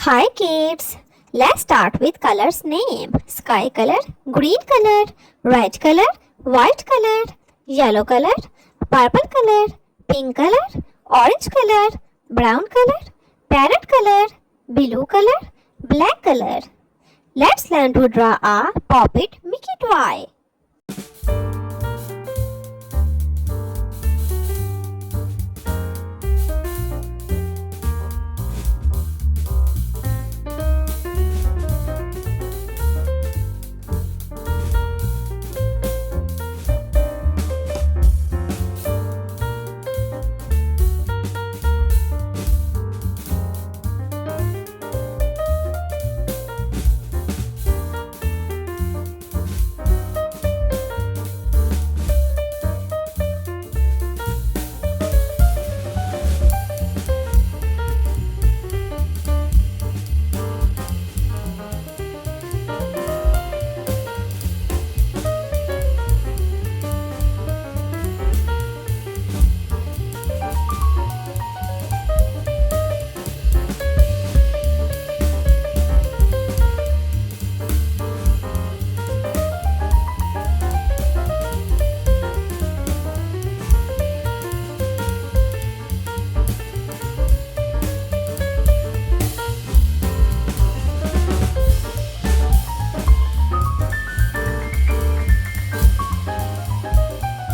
Hi kids, let's start with colors name. Sky color, green color, red color, white color, yellow color, purple color, pink color, orange color, brown color, parrot color, blue color, black color. Let's learn to draw a popit Mickey toy.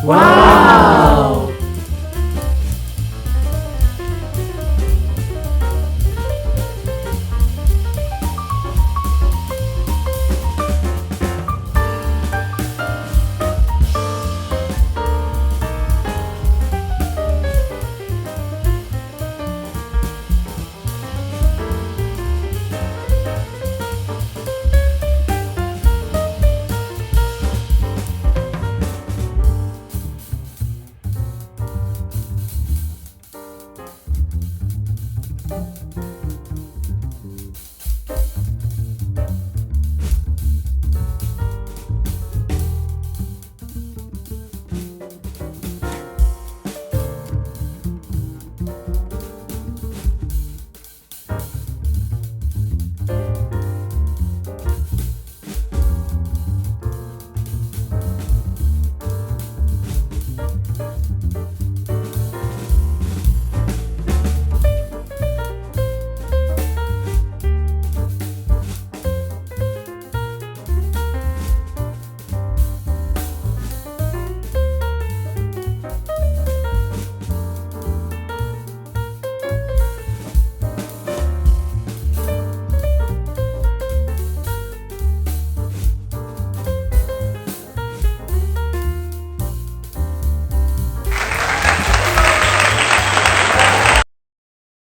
Wow!